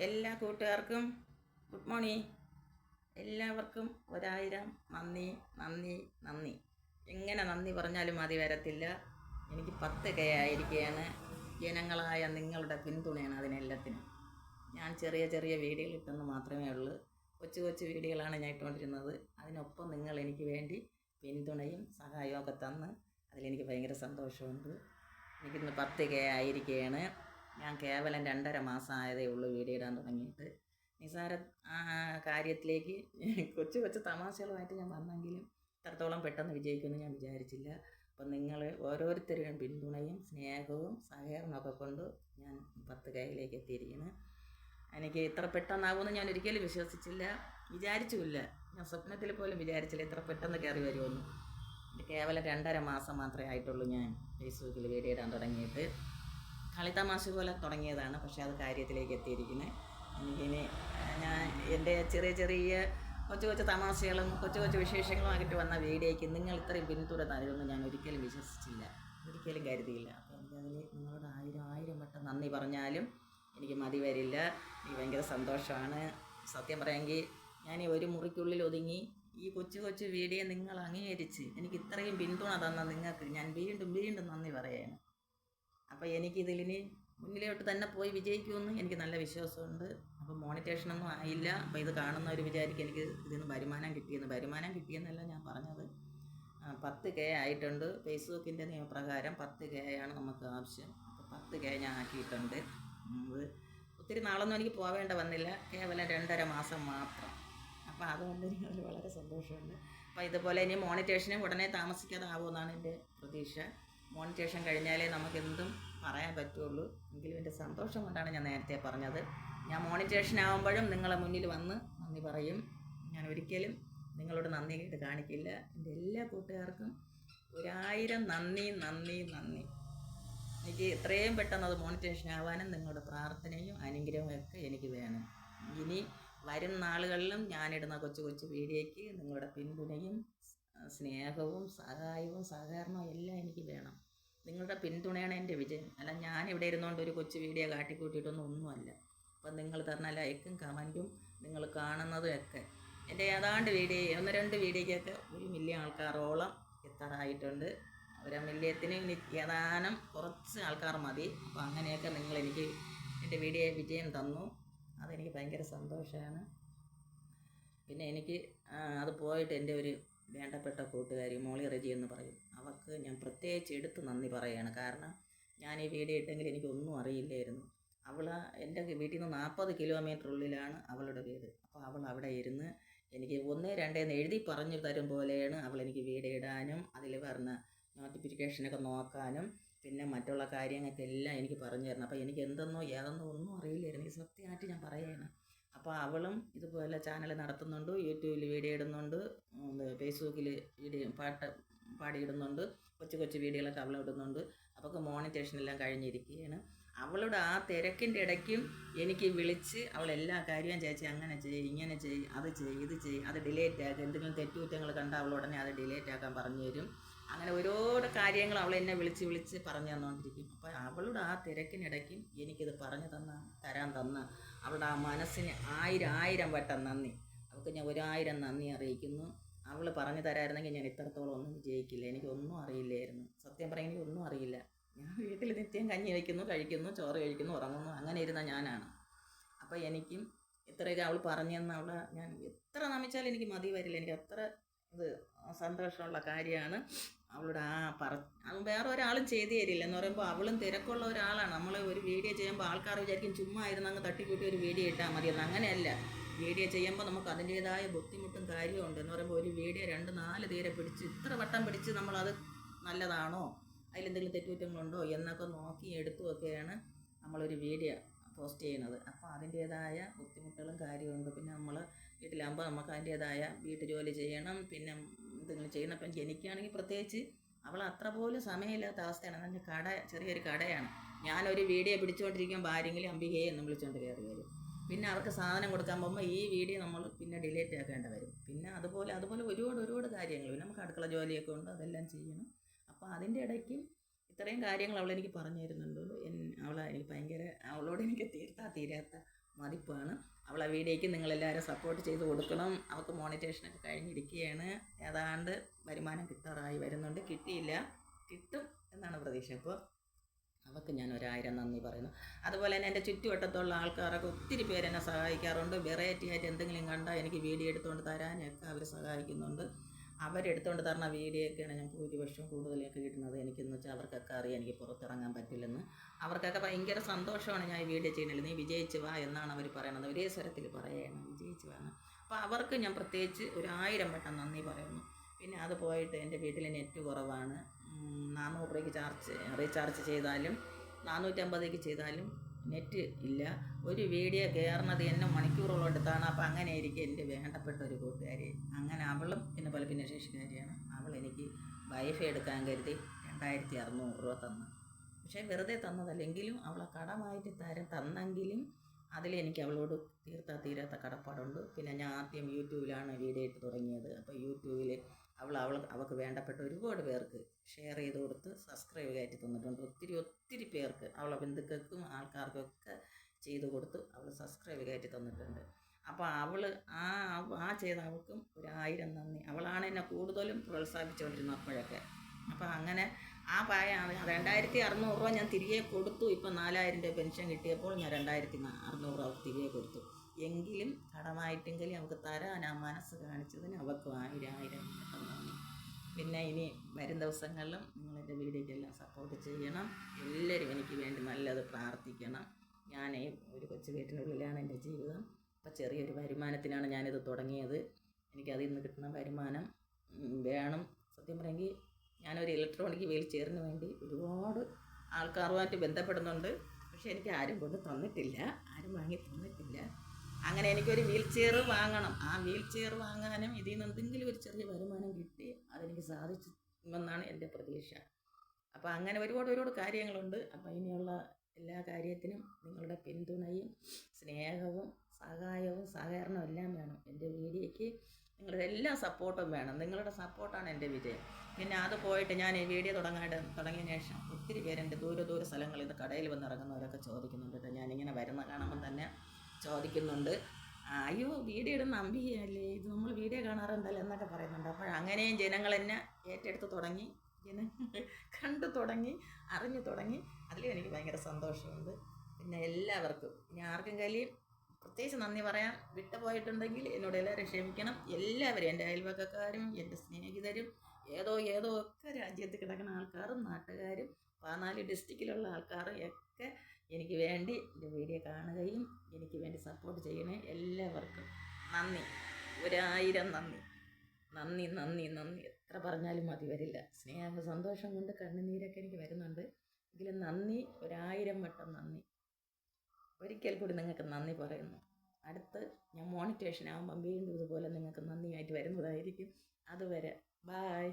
എല്ലാ കൂട്ടുകാർക്കും good morning. എല്ലാവർക്കും 1000 നന്ദി നന്ദി നന്ദി. എങ്ങനെ നന്ദി പറഞ്ഞാലും മതി വരത്തില്ല. എനിക്ക് 10K ആയിരിക്കുകയാണ്. ജനങ്ങളായ നിങ്ങളുടെ പിന്തുണയാണ് അതിനെല്ലാത്തിനും. ഞാൻ ചെറിയ ചെറിയ വീഡിയോകൾ ഇട്ടെന്ന് മാത്രമേ ഉള്ളൂ. കൊച്ചു കൊച്ചു വീഡിയോകളാണ് ഞാൻ ഇട്ടുകൊണ്ടിരുന്നത്. അതിനൊപ്പം നിങ്ങൾ എനിക്ക് വേണ്ടി പിന്തുണയും സഹായവും ഒക്കെ തന്ന് അതിലെനിക്ക് ഭയങ്കര സന്തോഷമുണ്ട്. എനിക്കിന്ന് 10K ആയിരിക്കുകയാണ്. ഞാൻ കേവലം 2.5 മാസം ആയതേ ഉള്ളൂ വീഡിയോ ഇടാൻ തുടങ്ങിയിട്ട്. നിസാര കാര്യത്തിലേക്ക് കൊച്ചു കൊച്ചു തമാശകളുമായിട്ട് ഞാൻ വന്നെങ്കിലും ഇത്രത്തോളം പെട്ടെന്ന് വിജയിക്കുമെന്ന് ഞാൻ വിചാരിച്ചില്ല. അപ്പം നിങ്ങൾ ഓരോരുത്തരുടെയും പിന്തുണയും സ്നേഹവും സഹകരണമൊക്കെ കൊണ്ട് ഞാൻ 10Kയിലേക്ക് എത്തിയിരിക്കുന്നു. എനിക്ക് ഇത്ര പെട്ടെന്നാകുമെന്ന് ഞാൻ ഒരിക്കലും വിശ്വസിച്ചില്ല, വിചാരിച്ചുമില്ല. ഞാൻ സ്വപ്നത്തിൽ പോലും വിചാരിച്ചില്ല ഇത്ര പെട്ടെന്ന് കയറി വരുമെന്ന്. കേവലം 2.5 മാസം മാത്രമേ ആയിട്ടുള്ളൂ ഞാൻ ഫേസ്ബുക്കിൽ വീഡിയോ ഇടാൻ തുടങ്ങിയിട്ട്. കളിത്തമാശ പോലെ തുടങ്ങിയതാണ്, പക്ഷേ അത് കാര്യത്തിലേക്ക് എത്തിയിരിക്കുന്നത്. എനിക്കിനി ഞാൻ എൻ്റെ ചെറിയ ചെറിയ കൊച്ചു കൊച്ചു തമാശകളും കൊച്ചു കൊച്ചു വിശേഷങ്ങളുമായിട്ട് വന്ന വീഡിയോയ്ക്ക് നിങ്ങൾ ഇത്രയും പിന്തുണ തരുമെന്ന് ഞാൻ ഒരിക്കലും വിശ്വസിച്ചില്ല, ഒരിക്കലും കരുതിയില്ല. അപ്പോൾ എനിക്കതിൽ നിങ്ങളോട് 1000 വട്ടം നന്ദി പറഞ്ഞാലും എനിക്ക് മതി വരില്ല. എനിക്ക് ഭയങ്കര സന്തോഷമാണ്. സത്യം പറയാമെങ്കിൽ ഞാൻ ഈ ഒരു മുറിക്കുള്ളിൽ ഒതുങ്ങി ഈ കൊച്ചു കൊച്ചു വീഡിയോ നിങ്ങൾ അംഗീകരിച്ച് എനിക്ക് ഇത്രയും പിന്തുണ തന്ന നിങ്ങൾക്ക് ഞാൻ വീണ്ടും വീണ്ടും നന്ദി പറയുകയാണ്. അപ്പോൾ എനിക്കിതിലിനി മുന്നിലോട്ട് തന്നെ പോയി വിജയിക്കുമെന്ന് എനിക്ക് നല്ല വിശ്വാസമുണ്ട്. അപ്പോൾ മോണിറ്റേഷനൊന്നും ആയില്ല. അപ്പോൾ ഇത് കാണുന്നവർ വിചാരിക്കും എനിക്ക് ഇതിൽ നിന്ന് വരുമാനം കിട്ടിയെന്നല്ല ഞാൻ പറഞ്ഞത്. 10K ആയിട്ടുണ്ട്. ഫേസ്ബുക്കിൻ്റെ നിയമപ്രകാരം 10K ആണ് നമുക്ക് ആവശ്യം. അപ്പോൾ 10K ഞാൻ ആക്കിയിട്ടുണ്ട്. ഒത്തിരി നാളൊന്നും എനിക്ക് പോവേണ്ട വന്നില്ല, കേവലം 2.5 മാസം മാത്രം. അപ്പോൾ അതുകൊണ്ട് എനിക്ക് വളരെ സന്തോഷമുണ്ട്. അപ്പോൾ ഇതുപോലെ ഇനി മോണിറ്റേഷനും ഉടനെ താമസിക്കാതെ ആവുമെന്നാണ് എൻ്റെ പ്രതീക്ഷ. മോണിറ്റേഷൻ കഴിഞ്ഞാലേ നമുക്കെന്തും പറയാൻ പറ്റുള്ളൂ. എങ്കിലും എൻ്റെ സന്തോഷം കൊണ്ടാണ് ഞാൻ നേരത്തെ പറഞ്ഞത്. ഞാൻ മോണിറ്റേഷൻ ആകുമ്പോഴും നിങ്ങളെ മുന്നിൽ വന്ന് നന്ദി പറയും. ഞാൻ ഒരിക്കലും നിങ്ങളോട് നന്ദി കേട്ട് കാണിക്കില്ല. എൻ്റെ എല്ലാ കൂട്ടുകാർക്കും 1000 നന്ദി നന്ദി നന്ദി. എനിക്ക് എത്രയും പെട്ടെന്ന് അത് മോണിറ്റേഷൻ ആവാനും നിങ്ങളുടെ പ്രാർത്ഥനയും അനുഗ്രഹവും ഒക്കെ എനിക്ക് വേണം. ഇനി വരും നാളുകളിലും ഞാനിടുന്ന കൊച്ചു കൊച്ചു വീഡിയോയ്ക്ക് നിങ്ങളുടെ പിന്തുണയും സ്നേഹവും സഹായവും സഹകരണവും എല്ലാം എനിക്ക് വേണം. നിങ്ങളുടെ പിന്തുണയാണ് എൻ്റെ വിജയം. അല്ല ഞാൻ ഇവിടെ ഇരുന്നുകൊണ്ട് ഒരു കൊച്ചു വീഡിയോ ഒന്നുമല്ല. അപ്പം നിങ്ങൾ തരുന്ന ലൈക്കും കമൻറ്റും നിങ്ങൾ കാണുന്നതും ഒക്കെ എൻ്റെ ഏതാണ്ട് വീഡിയോ 1-2 വീഡിയോയ്ക്കൊക്കെ 1 മില്യൺ ആൾക്കാരോളം എത്താറായിട്ടുണ്ട്. 1 മില്യത്തിന് ഏതാനും കുറച്ച് ആൾക്കാർ മതി. അപ്പോൾ അങ്ങനെയൊക്കെ നിങ്ങളെനിക്ക് എൻ്റെ വീഡിയോ വിജയം തന്നു. അതെനിക്ക് ഭയങ്കര സന്തോഷമാണ്. പിന്നെ എനിക്ക് അത് പോയിട്ട് എൻ്റെ ഒരു വേണ്ടപ്പെട്ട കൂട്ടുകാരി മോളി റെജി എന്ന് പറയും, അവൾക്ക് ഞാൻ പ്രത്യേകിച്ച് എടുത്ത് നന്ദി പറയുകയാണ്. കാരണം ഞാൻ ഈ വീഡിയോ ഇട്ടെങ്കിൽ എനിക്കൊന്നും അറിയില്ലായിരുന്നു. അവൾ എൻ്റെ വീട്ടിൽ നിന്ന് 40 കിലോമീറ്റർ ഉള്ളിലാണ് അവളുടെ വീട്. അപ്പോൾ അവൾ അവിടെ ഇരുന്ന് എനിക്ക് 1, 2 എന്ന് എഴുതി പറഞ്ഞു തരും പോലെയാണ് അവൾ എനിക്ക് വീഡിയോ ഇടാനും അതിൽ പറഞ്ഞ നോട്ടിഫിക്കേഷനൊക്കെ നോക്കാനും പിന്നെ മറ്റുള്ള കാര്യങ്ങൾക്കെല്ലാം എനിക്ക് പറഞ്ഞു തരണം. അപ്പോൾ എനിക്ക് എന്തെന്നോ ഏതെന്നോ ഒന്നും അറിയില്ലായിരുന്നു. ഈ സത്യമായിട്ട് ഞാൻ പറയുകയാണ്. അപ്പോൾ അവളും ഇതുപോലെ ചാനൽ നടത്തുന്നുണ്ട്, യൂട്യൂബിൽ വീഡിയോ ഇടുന്നുണ്ട്, ഫേസ്ബുക്കിൽ വീഡിയോ പാടിയിടുന്നുണ്ട്, കൊച്ചു കൊച്ചു വീഡിയോകളൊക്കെ അവളിടുന്നുണ്ട്. അപ്പോൾ മോണിറ്റേഷനെല്ലാം കഴിഞ്ഞിരിക്കുകയാണ്. അവളുടെ ആ തിരക്കിൻ്റെ ഇടയ്ക്കും എനിക്ക് വിളിച്ച് അവളെല്ലാ കാര്യവും ചേച്ചി അങ്ങനെ ചെയ്യും, ഇങ്ങനെ ചെയ്യും, അത് ചെയ്യും, ഇത് ചെയ്യും, അത് ഡിലേറ്റ് ആക്കുക, എന്തെങ്കിലും തെറ്റുകുറ്റങ്ങൾ കണ്ടാൽ അവൾ ഉടനെ അത് ഡിലേറ്റ് ആക്കാൻ പറഞ്ഞു തരും. അങ്ങനെ ഓരോരോ കാര്യങ്ങൾ അവൾ എന്നെ വിളിച്ച് പറഞ്ഞു തന്നുകൊണ്ടിരിക്കും. അപ്പോൾ അവളുടെ ആ തിരക്കിനിടയ്ക്കും എനിക്കിത് പറഞ്ഞു തരാൻ തന്ന അവളുടെ ആ മനസ്സിന് 1000 വട്ടം നന്ദി. അവൾക്ക് ഞാൻ 1000 നന്ദി അറിയിക്കുന്നു. അവൾ പറഞ്ഞു തരായിരുന്നെങ്കിൽ ഞാൻ ഇത്രത്തോളം ഒന്നും വിജയിക്കില്ല. എനിക്കൊന്നും അറിയില്ലായിരുന്നു. സത്യം പറയുമെങ്കിൽ ഒന്നും അറിയില്ല. ഞാൻ വീട്ടിൽ നിത്യം കഞ്ഞി വയ്ക്കുന്നു, കഴിക്കുന്നു, ചോറ് കഴിക്കുന്നു, ഉറങ്ങുന്നു, അങ്ങനെ ഇരുന്ന ഞാനാണ്. അപ്പോൾ എനിക്കും ഇത്രയൊക്കെ അവൾ പറഞ്ഞു തന്ന അവളെ ഞാൻ എത്ര നമിച്ചാലും എനിക്ക് മതി വരില്ല. എനിക്ക് അത്ര ഇത് സന്തോഷമുള്ള കാര്യമാണ്. അവളുടെ അത് വേറെ ഒരാളും ചെയ്തു തരില്ല എന്ന് പറയുമ്പോൾ അവളും തിരക്കുള്ള ഒരാളാണ്. നമ്മൾ ഒരു വീഡിയോ ചെയ്യുമ്പോൾ ആൾക്കാർ വിചാരിക്കും ചുമ്മാ ഇരുന്ന് അങ്ങ് തട്ടിക്കൂട്ടി ഒരു വീഡിയോ ഇട്ടാൽ മതിയെന്ന്. അങ്ങനെയല്ല, വീഡിയോ ചെയ്യുമ്പോൾ നമുക്ക് അതിൻ്റേതായ ബുദ്ധിമുട്ടും കാര്യമുണ്ട്. എന്ന് പറയുമ്പോൾ ഒരു വീഡിയോ 2-4 തീരെ പിടിച്ച് ഇത്ര വട്ടം പിടിച്ച് നമ്മളത് നല്ലതാണോ, അതിലെന്തെങ്കിലും തെറ്റുകുറ്റങ്ങളുണ്ടോ എന്നൊക്കെ നോക്കി എടുത്തുമൊക്കെയാണ് നമ്മളൊരു വീഡിയോ പോസ്റ്റ് ചെയ്യുന്നത്. അപ്പോൾ അതിൻ്റേതായ ബുദ്ധിമുട്ടുകളും കാര്യമുണ്ട്. പിന്നെ നമ്മൾ വീട്ടിലാകുമ്പോൾ നമുക്ക് അതിൻ്റേതായ വീട്ടുജോലി ചെയ്യണം, പിന്നെ എന്തെങ്കിലും ചെയ്യണം. അപ്പം എനിക്കാണെങ്കിൽ പ്രത്യേകിച്ച് അവൾ അത്ര പോലും സമയമില്ലാത്ത അവസ്ഥയാണ്. എൻ്റെ ചെറിയൊരു കടയാണ്. ഞാനൊരു വീഡിയോ പിടിച്ചുകൊണ്ടിരിക്കുമ്പോൾ ആരെങ്കിലും അംബികയെ എന്ന് വിളിച്ചുകൊണ്ട് കയറി വരും. പിന്നെ അവർക്ക് സാധനം കൊടുക്കാൻ പോകുമ്പോൾ ഈ വീഡിയോ നമ്മൾ പിന്നെ ഡിലീറ്റ് ആക്കേണ്ടി വരും. പിന്നെ അതുപോലെ ഒരുപാട് കാര്യങ്ങൾ, പിന്നെ നമുക്ക് അടുക്കള ജോലിയൊക്കെ ഉണ്ട്, അതെല്ലാം ചെയ്യണം. അപ്പോൾ അതിൻ്റെ ഇടയ്ക്കും ഇത്രയും കാര്യങ്ങൾ അവളെനിക്ക് പറഞ്ഞു തരുന്നുണ്ട്. എനിക്ക് അവളോട് എനിക്ക് തീരാത്ത മതിപ്പാണ്. അവളെ വീഡിയോയ്ക്ക് നിങ്ങളെല്ലാവരും സപ്പോർട്ട് ചെയ്ത് കൊടുക്കണം. അവൾക്ക് മോണിറ്റേഷനൊക്കെ കഴിഞ്ഞിരിക്കുകയാണ്. ഏതാണ്ട് വരുമാനം കിട്ടാറായി വരുന്നുണ്ട്. കിട്ടിയില്ല, കിട്ടും എന്നാണ് പ്രതീക്ഷ. അപ്പോൾ അവൾക്ക് ഞാൻ 1000 നന്ദി പറയുന്നു. അതുപോലെ തന്നെ എൻ്റെ ചുറ്റുവട്ടത്തുള്ള ആൾക്കാരൊക്കെ ഒത്തിരി പേര് എന്നെ സഹായിക്കാറുണ്ട്. വെറൈറ്റി ആയിട്ട് എന്തെങ്കിലും കണ്ടാൽ എനിക്ക് വീഡിയോ എടുത്തുകൊണ്ട് തരാനൊക്കെ അവർ സഹായിക്കുന്നുണ്ട്. അവരെടുത്തുകൊണ്ട് തരുന്ന വീഡിയോ ഒക്കെയാണ് ഞാൻ ഭൂരിപക്ഷം കൂടുതലൊക്കെ കിട്ടുന്നത്. എനിക്കെന്ന് വെച്ചാൽ അവർക്കൊക്കെ അറിയാം എനിക്ക് പുറത്തിറങ്ങാൻ പറ്റില്ലെന്ന്. അവർക്കൊക്കെ ഭയങ്കര സന്തോഷമാണ് ഞാൻ ഈ വീഡിയോ ചെയ്യുന്നത്. നീ വിജയിച്ച് വാ എന്നാണ് അവർ പറയണത്. ഒരേ സ്വരത്തിൽ പറയുകയാണ് വിജയിച്ച് വാ എന്ന്. അപ്പോൾ അവർക്ക് ഞാൻ പ്രത്യേകിച്ച് 1000 വട്ടം നന്ദി പറയുന്നു. പിന്നെ അത് പോയിട്ട് എൻ്റെ വീട്ടിൽ നെറ്റ് കുറവാണ്. 400 രൂപയ്ക്ക് റീചാർജ് ചെയ്താലും 450 ചെയ്താലും നെറ്റ് ഇല്ല. ഒരു വീഡിയോ കയറുന്നത് എന്നെ മണിക്കൂറുകൾ എടുത്താണ്. അപ്പോൾ അങ്ങനെ ആയിരിക്കും എൻ്റെ വേണ്ടപ്പെട്ട ഒരു കൂട്ടുകാരി. അങ്ങനെ അവളും എന്നെ പോലെ ഭിന്നശേഷിക്കാരിയാണ്. അവൾ എനിക്ക് വൈഫൈ എടുക്കാൻ കരുതി 2600 രൂപ തന്നു. പക്ഷേ വെറുതെ തന്നതല്ലെങ്കിലും അവളെ കടമായിട്ട് തന്നെങ്കിലും അതിലെനിക്ക് അവളോട് തീരാത്ത കടപ്പാടുണ്ട്. പിന്നെ ഞാൻ ആദ്യം യൂട്യൂബിലാണ് വീഡിയോ ഇട്ട് തുടങ്ങിയത്. അപ്പോൾ യൂട്യൂബിൽ അവൾക്ക് വേണ്ടപ്പെട്ട ഒരുപാട് പേർക്ക് ഷെയർ ചെയ്ത് കൊടുത്ത് സബ്സ്ക്രൈബ് കയറ്റി തന്നിട്ടുണ്ട്. ഒത്തിരി പേർക്ക് അവളെ ബന്ധുക്കൾക്കും ആൾക്കാർക്കൊക്കെ ചെയ്ത് കൊടുത്ത് അവൾ സബ്സ്ക്രൈബ് കയറ്റി തന്നിട്ടുണ്ട്. അപ്പോൾ അവൾ ആ ചെയ്ത അവൾക്കും 1000 നന്ദി. അവളാണ് എന്നെ കൂടുതലും പ്രോത്സാഹിപ്പിച്ചുകൊണ്ടിരുന്നത് അപ്പോഴൊക്കെ. അപ്പോൾ അങ്ങനെ ആ 2600 രൂപ ഞാൻ തിരികെ കൊടുത്തു. ഇപ്പം 4000 രൂപ പെൻഷൻ കിട്ടിയപ്പോൾ ഞാൻ 2600 അവൾക്ക് തിരികെ കൊടുത്തു. എങ്കിലും കടമായിട്ടെങ്കിലും അവൾക്ക് തരാൻ ആ മനസ്സ് കാണിച്ചതിന് അവൾക്ക് 1000 നന്ദി. പിന്നെ ഇനി വരും ദിവസങ്ങളിലും നിങ്ങളെൻ്റെ വീഡിയോയ്ക്കെല്ലാം സപ്പോർട്ട് ചെയ്യണം. എല്ലാവരും എനിക്ക് വേണ്ടി നല്ലത് പ്രാർത്ഥിക്കണം. ഞാൻ ഒരു കൊച്ചു വീട്ടിനുള്ളിലാണ് എൻ്റെ ജീവിതം. അപ്പോൾ ചെറിയൊരു വരുമാനത്തിനാണ് ഞാനിത് തുടങ്ങിയത്. എനിക്കതിൽ നിന്ന് കിട്ടുന്ന വരുമാനം വേണം. സത്യം പറയുമെങ്കിൽ ഞാനൊരു ഇലക്ട്രോണിക് വീൽ ചെയറിന് വേണ്ടി ഒരുപാട് ആൾക്കാരുമായിട്ട് ബന്ധപ്പെടുന്നുണ്ട്. പക്ഷേ എനിക്ക് ആരും കൊണ്ട് തന്നിട്ടില്ല, ആരും വാങ്ങി തന്നിട്ടില്ല. അങ്ങനെ എനിക്കൊരു വീൽ ചെയർ വാങ്ങണം. ആ വീൽ ചെയർ വാങ്ങാനും ഇതിൽ നിന്ന് എന്തെങ്കിലും ഒരു ചെറിയ വരുമാനം കിട്ടി അതെനിക്ക് സാധിക്കുമെന്നാണ് എൻ്റെ പ്രതീക്ഷ. അപ്പോൾ അങ്ങനെ ഒരുപാട് കാര്യങ്ങളുണ്ട്. അപ്പോൾ ഇനിയുള്ള എല്ലാ കാര്യത്തിനും നിങ്ങളുടെ പിന്തുണയും സ്നേഹവും സഹായവും സഹകരണവും എല്ലാം വേണം. എൻ്റെ വീഡിയോയ്ക്ക് നിങ്ങളുടെ എല്ലാ സപ്പോർട്ടും വേണം. നിങ്ങളുടെ സപ്പോർട്ടാണ് എൻ്റെ വിജയം. പിന്നെ അത് പോയിട്ട് ഞാൻ ഈ വീഡിയോ തുടങ്ങിയ ശേഷം ഒത്തിരി പേരെൻ്റെ ദൂര സ്ഥലങ്ങളിൽ നിന്ന് കടയിൽ വന്ന് ഇറങ്ങുന്നവരൊക്കെ ചോദിക്കുന്നുണ്ട്. ഞാനിങ്ങനെ വരുന്ന കാണുമ്പം തന്നെ ചോദിക്കുന്നുണ്ട്, അയ്യോ വീഡിയോ ഇടുന്ന അമ്പികയല്ലേ, ഇത് നമ്മൾ വീഡിയോ കാണാറുണ്ടല്ലോ എന്നൊക്കെ പറയുന്നുണ്ട്. അപ്പോൾ അങ്ങനെയും ജനങ്ങൾ എന്നെ ഏറ്റെടുത്ത് തുടങ്ങി, കണ്ടു തുടങ്ങി, അറിഞ്ഞു തുടങ്ങി. അതിലും എനിക്ക് ഭയങ്കര സന്തോഷമുണ്ട്. പിന്നെ എല്ലാവർക്കും ഇനി ആർക്കെങ്കിലും പ്രത്യേകിച്ച് നന്ദി പറയാൻ വിട്ടുപോയിട്ടുണ്ടെങ്കിൽ എന്നോട് എല്ലാവരും ക്ഷമിക്കണം. എല്ലാവരും എൻ്റെ അയൽവക്കക്കാരും എൻ്റെ സ്നേഹിതരും ഏതോ ഒക്കെ രാജ്യത്ത് കിടക്കുന്ന ആൾക്കാരും നാട്ടുകാരും 14 ഡിസ്ട്രിക്റ്റിലുള്ള ആൾക്കാരും ഒക്കെ എനിക്ക് വേണ്ടി എൻ്റെ വീഡിയോ കാണുകയും എനിക്ക് വേണ്ടി സപ്പോർട്ട് ചെയ്യണേ. എല്ലാവർക്കും നന്ദി, 1000 നന്ദി. എത്ര പറഞ്ഞാലും മതി വരില്ല. സന്തോഷം കൊണ്ട് കണ്ണുനീരൊക്കെ എനിക്ക് വരുന്നുണ്ട്. എങ്കിലും നന്ദി, 1000 വട്ടം നന്ദി. ഒരിക്കൽ കൂടി നിങ്ങൾക്ക് നന്ദി പറയുന്നു. അടുത്ത് ഞാൻ മോണിറ്റേഷൻ ആകുമ്പം വീണ്ടും ഇതുപോലെ നിങ്ങൾക്ക് നന്ദിയായിട്ട് വരുന്നതായിരിക്കും. അതുവരെ ബായ്.